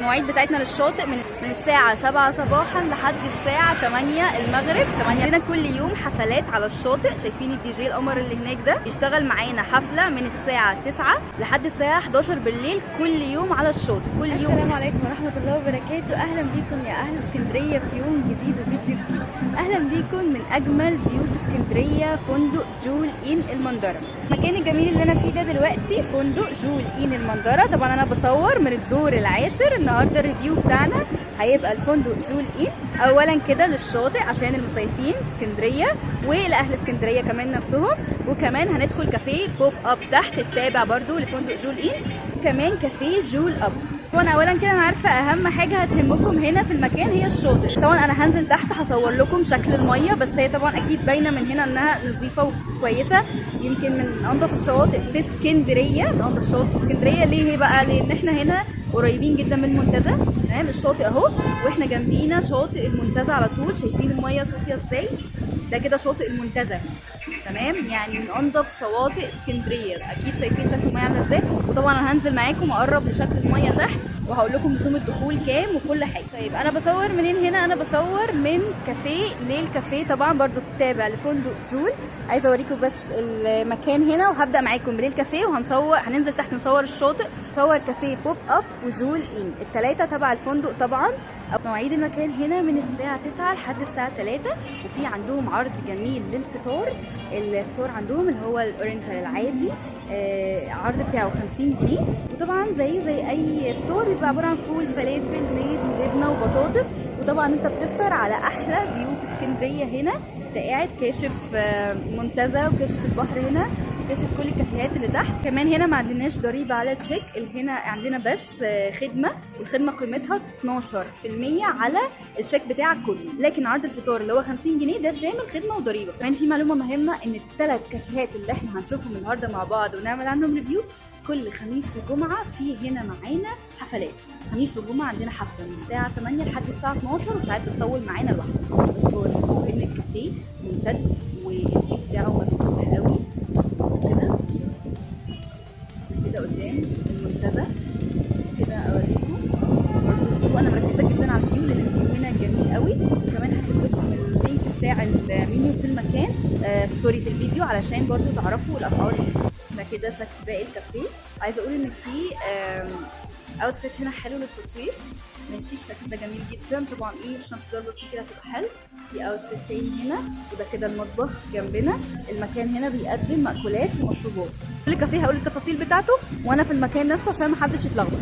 المواعيد بتاعتنا للشاطئ من الساعة 7 صباحا لحد الساعة 8 المغرب. 8 عندنا كل يوم حفلات على الشاطئ. شايفين الدي جي القمر اللي هناك ده بيشتغل معانا حفلة من الساعة 9 لحد الساعة 11 بالليل كل يوم على الشاطئ كل يوم. السلام عليكم ورحمة الله وبركاته. أهلا بيكم يا أهل اسكندرية في يوم جديد وفيديو جديد. أهلا بيكم من أجمل فيو في اسكندرية، فندق جول إن المندرة. المكان الجميل اللي أنا فيه ده دلوقتي فندق جول إن المندرة. طبعا أنا بصور من الدور العاشر. النهارده الريفيو بتاعنا هيبقى الفندق جول إن اولا كده للشاطئ عشان المصيفين اسكندريه والاهل اسكندريه كمان نفسهم، وكمان هندخل كافيه بوب اب تحت التابع برضو لفندق جول إن، كمان كافيه جول اب. طبعا اولا كده انا عارفه اهم حاجه هتهمكم هنا في المكان هي الشاطئ. طبعا انا هنزل تحت هصور لكم شكل الميه، بس هي طبعا اكيد باينه من هنا انها نظيفه وكويسه، يمكن من انظف الشواطئ في اسكندريه. من انظف الشواطئ في اسكندريه ليه بقى؟ لان احنا هنا قريبين جدا من المنتزه. تمام، الشاطئ اهو واحنا جنبينا شاطئ المنتزه على طول. شايفين الميه صافيه ازاي؟ ده كده شاطئ المنتزه. تمام، يعني من انضف شواطئ اسكندريه. اكيد شايفين شكل الميه عامله ازاي. وطبعا انا هنزل معاكم اقرب لشكل الميه تحت وهقول لكم رسوم الدخول كام وكل حاجه. طيب انا بصور منين هنا؟ انا بصور من كافيه ليل كافيه، طبعا برضو تابع لفندق جول. عايزه اوريكم بس المكان هنا، وهبدا معاكم بليل كافيه هننزل تحت نصور الشاطئ، نصور كافيه بوب اب وجول ان، الثلاثه تبع الفندق طبعا. مواعيد المكان هنا من الساعة 9 لحد الساعة 3، وفي عندهم عرض جميل للفطار. الفطار عندهم اللي هو الاورينتال العادي، عرض بتاعه 50 جنيه. وطبعا زي اي فطار بيبقى عبارة عن فول فلافل بيض وجبنة وبطاطس. وطبعا انت بتفطر على احلى فيو في اسكندرية هنا. انت قاعد كاشف منتزه وكاشف البحر هنا، كاشف كل الكافيهات اللي تحت. كمان هنا ما عندناش ضريبه على التشيك، هنا عندنا بس خدمه، والخدمه قيمتها 12% على التشيك بتاعك كله. لكن عرض الفطار اللي هو 50 جنيه ده شامل خدمه وضريبه. كمان في معلومه مهمه، ان الثلاث كافيهات اللي احنا هنشوفهم النهارده مع بعض ونعمل عنهم ريفيو كل خميس وجمعه في هنا معانا حفلات. خميس وجمعه عندنا حفله من الساعه 8 لحد الساعه 12، وساعات بتطول معانا لوحدها. بس بوريكم ان الكافيه ممتد والفيو بتاعه مفتوح قوي. كده قدام المنتزه كده اوريكم برضه الفيو. انا مركزه جدا على الفيو لان الفيو هنا جميل قوي. وكمان هسيب لكم اللينك بتاع المنيو في المكان سوري في الفيديو علشان برضه تعرفوا الاسعار ايه. ده كده شكل باقي الكافيه. عايزه اقول ان في اوتفيت هنا حلو للتصوير. ماشي، الشكل ده جميل جدا. طبعا الشمس ضاربه فيه كده هتبقى حلو. في اوتفيت تاني هنا، وده كده المطبخ جنبنا. المكان هنا بيقدم مأكولات ومشروبات. كل كافيه هقول التفاصيل بتاعته وانا في المكان نفسه عشان محدش يتلخبط.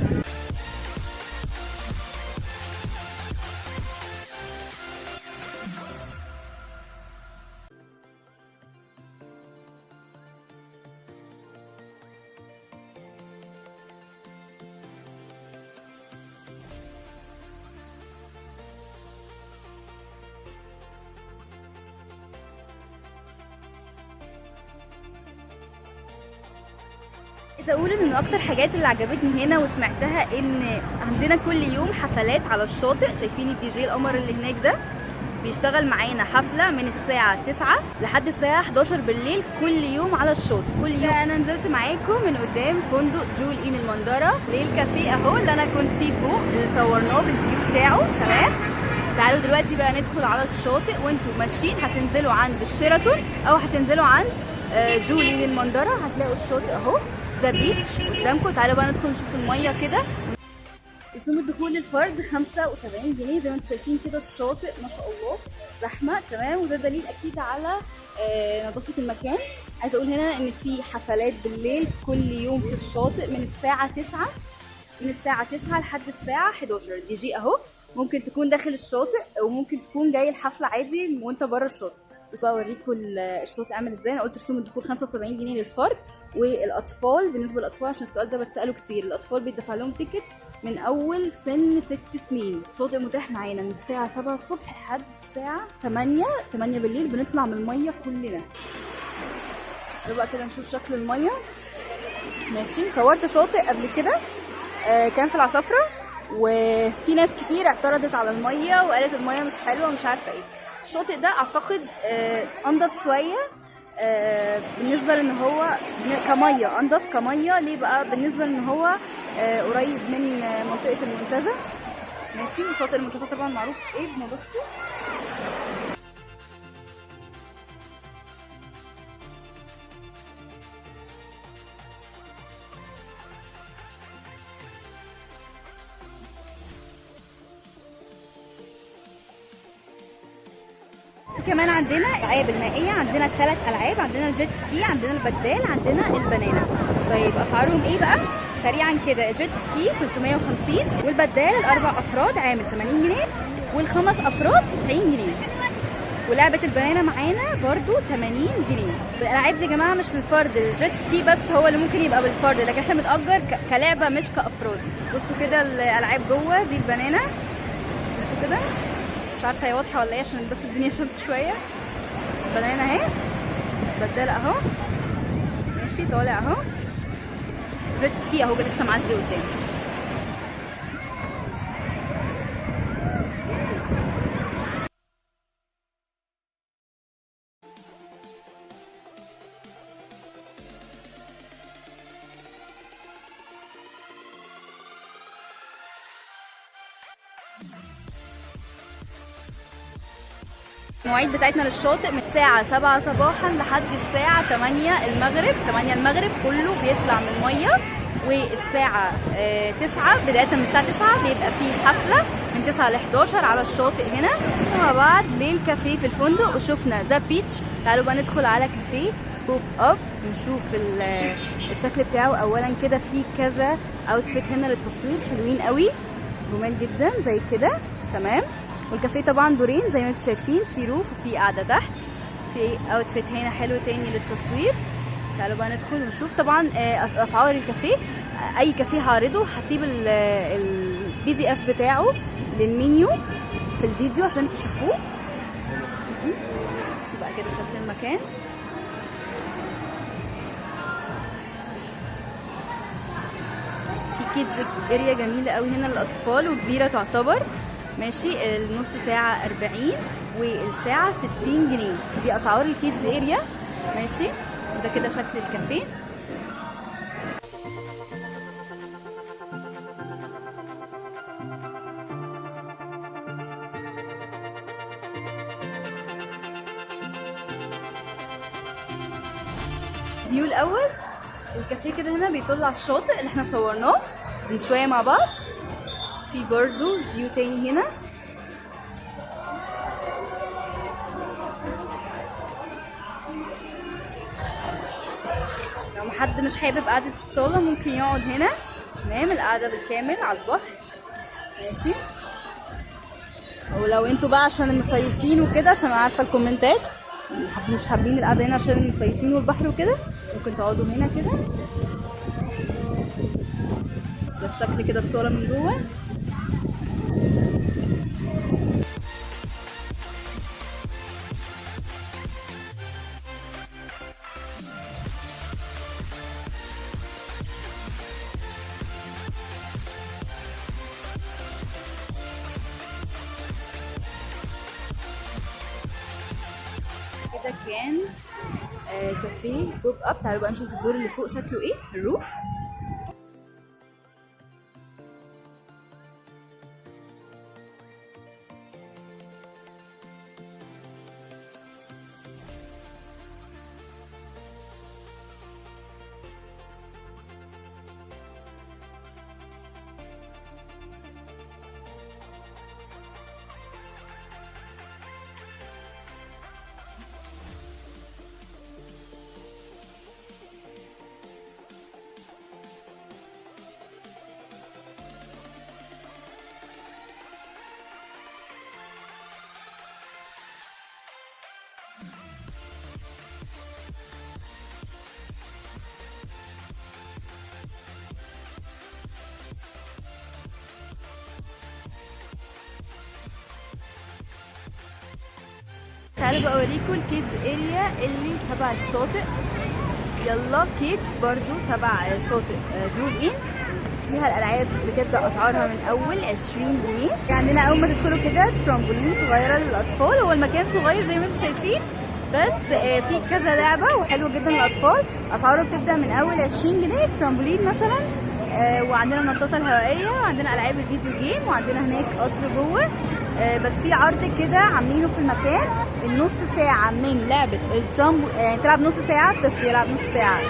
عايزه اقول ان من اكتر حاجات اللي عجبتني هنا وسمعتها ان عندنا كل يوم حفلات على الشاطئ. شايفين الدي جي القمر اللي هناك ده بيشتغل معانا حفله من الساعه 9 لحد الساعه 11 بالليل كل يوم على الشاطئ كل يوم. انا نزلت معاكم من قدام فندق جول إن المندرة ليل كافيه اهو اللي انا كنت فيه فوق، اللي صورناه بالفيو بتاعه. تمام، تعالوا دلوقتي بقى ندخل على الشاطئ. وانتوا ماشيين هتنزلوا عند الشيراتون او هتنزلوا عند جول إن المندرة، هتلاقوا الشاطئ اهو ذا بيتش قدامكم. تعالوا بقى ندخل نشوف الميه كده. رسوم الدخول للفرد 75 جنيه. زي ما انتم شايفين كده الشاطئ ما شاء الله زحمه. تمام، وده دليل اكيد على نظافه المكان. عايزه اقول هنا ان في حفلات بالليل كل يوم في الشاطئ من الساعه 9 لحد الساعه 11. دي جي اهو، ممكن تكون داخل الشاطئ وممكن تكون جاي الحفله عادي وانت بره الشاطئ. بس بقى اوريكم الشاطئ عامل ازاي. انا قلت رسوم الدخول 75 جنيه للفرد، والاطفال بالنسبه للاطفال عشان السؤال ده بتساله كتير، الاطفال بيدفع لهم تيكت من اول سن 6 سنين. الشاطئ متاح معانا من الساعه 7 الصبح لحد الساعه 8 بالليل. بنطلع من الميه كلنا. بقى كده نشوف شكل الميه. ماشي، صورت شاطئ قبل كده كان في العصافره، وفي ناس كتير اعترضت على الميه وقالت الميه مش حلوه مش عارفه ايه. الشاطئ ده اعتقد انضف شويه بالنسبه لان هو كميه انضف كميه. ليه بقى؟ بالنسبه لان هو قريب من منطقه المنتزه. ماشي، وشاطئ المنتزه طبعا معروف ايه بنظافته. كمان عندنا الالعاب المائيه، عندنا 3 العاب، عندنا الجيت سكي، عندنا البدال، عندنا البنانه. طيب اسعارهم ايه بقى سريعا كده؟ الجيت سكي 350، والبدال الاربع افراد عامل 80 جنيه، والخمس افراد 90 جنيه، ولعبه البنانه معانا برضو 80 جنيه. الالعاب دي يا جماعه مش للفرد، الجيت سكي بس هو اللي ممكن يبقى بالفرد، لكن احنا بنأجر كلعبه مش كافراد. بصوا كده الالعاب جوه دي البنانه، بصوا كده، مش عارفه هي واضحه ولا ايه عشان بس الدنيا شمس شويه. بنانه اهي، بدال اهو ماشي طالع اهو، جيت سكي اهو لسه معدي قدامي. المواعيد بتاعتنا للشاطئ من الساعة 7 صباحا لحد الساعة 8 المغرب. 8 المغرب كله بيطلع من المية، والساعة 9 بداية من الساعة 9 بيبقى فيه حفلة من 9 ل 11 على الشاطئ هنا. مع بعض للكافيه في الفندق وشوفنا ذا بيتش. تعالوا بقى ندخل على كافيه بوب اب نشوف الشكل بتاعه. اولا كده فيه كذا اوتفيت هنا للتصوير حلوين قوي، جمال جدا زي كده تمام. والكافيه طبعا دورين زي ما انتم شايفين، في روف وفي قاعده تحت، في اوتفيت هنا حلو تاني للتصوير. تعالوا بقى ندخل ونشوف طبعا اسعار الكافيه. اي كافيه هعرضه، هسيب الPDF بتاعه للمنيو في الفيديو عشان تشوفوه. بصوا بقى كده شكل المكان. في كيدز اريا جميله قوي هنا للاطفال وكبيره تعتبر. ماشي، النص ساعة 40 والساعة 60 جنيه. دي أسعار الكيدز اريا. ماشي، ده كده شكل الكافيه. فيو الأول الكافيه كده هنا بيطل على الشاطئ اللي احنا صورناه من شوية مع بعض. في برضو فيو تاني هنا. لو حد مش حابب قعدة الصالة ممكن يقعد هنا تمام، القعدة بالكامل على البحر. ماشي، ولو انتوا بقى عشان المصيفين وكده، عشان انا عارفة الكومنتات مش حابين القعدة هنا عشان المصيفين والبحر وكده، ممكن تقعدوا هنا كده. ده الشكل كده الصورة من جوه. كده كان كافيه بوب اب. تعالوا بقى نشوف الدور اللي فوق شكله ايه، الروف. تعالوا بقى اوريكم الكيدز اريا اللي تبع الشاطئ. يلا كيدز برضو تبع شاطئ جول ان، فيها الالعاب بتبدا اسعارها من اول 20 جنيه. عندنا اول ما تدخلوا كده ترامبولين صغيره للاطفال. هو المكان صغير زي ما انتم شايفين، بس في كذا لعبه وحلو جدا للاطفال. اسعاره بتبدا من اول 20 جنيه. ترامبولين مثلا وعندنا النطاطه الهوائيه، وعندنا العاب الفيديو جيم، وعندنا هناك قطر جوه. بس في عرض كده عاملينه في المكان، النص ساعه من لعبه يعني تلعب نص ساعه، الطفل يلعب نص ساعه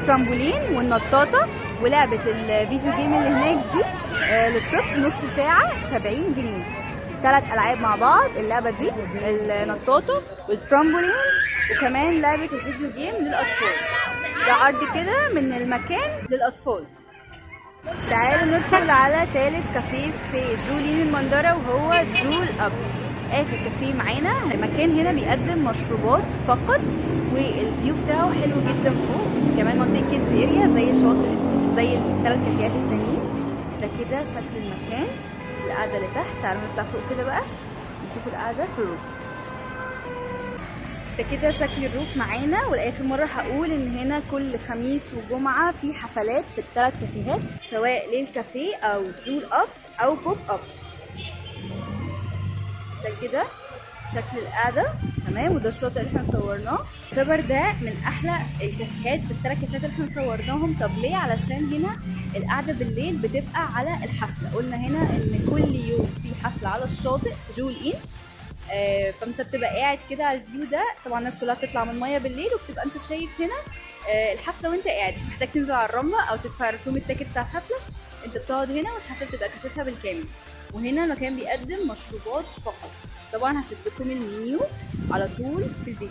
ترامبولين والنطاطه، ولعبه الفيديو جيم اللي هناك دي للطفل نص ساعه 70 جنيه. 3 العاب مع بعض، اللعبه دي النطاطه والترامبولين وكمان لعبه الفيديو جيم للاطفال. ده عرض كده من المكان للاطفال. تعالوا ندخل على ثالث كافيه في جولين المندرة، وهو جول اب، اخر كافيه معانا. المكان هنا بيقدم مشروبات فقط، والفيو بتاعه حلو جدا فوق، كمان منطقه كيدز اريا زي شاطئ زي الثلاث كافيهات التانيين. ده كده شكل المكان، القعده اللي تحت. تعالوا نطلع فوق كده بقى نشوف القعده في الروف. ده كده شكل الروف معانا. ولاخر مره هقول ان هنا كل خميس وجمعه في حفلات في الثلاث كافيهات، سواء ليل كافيه او جول اب او بوب اب. ده كده شكل القعده تمام. وده الشاطئ اللي احنا صورناه، يعتبر ده من احلى الكافيهات في الثلاث كافيهات اللي احنا صورناهم. طب ليه؟ علشان هنا القعده بالليل بتبقى على الحفله. قلنا هنا ان كل يوم في حفله على الشاطئ جول ان، فانت بتبقى قاعد كده على الفيو ده. طبعا الناس كلها بتطلع من الميه بالليل، وبتبقى انت شايف هنا الحفله وانت قاعد، مش محتاج تنزل على الرمله او تدفع رسوم التيكت بتاع الحفله. انت بتقعد هنا والحفله بتبقى كاشفها بالكامل. وهنا المكان بيقدم مشروبات فقط. طبعا هسيب لكم المنيو على طول في الفيديو.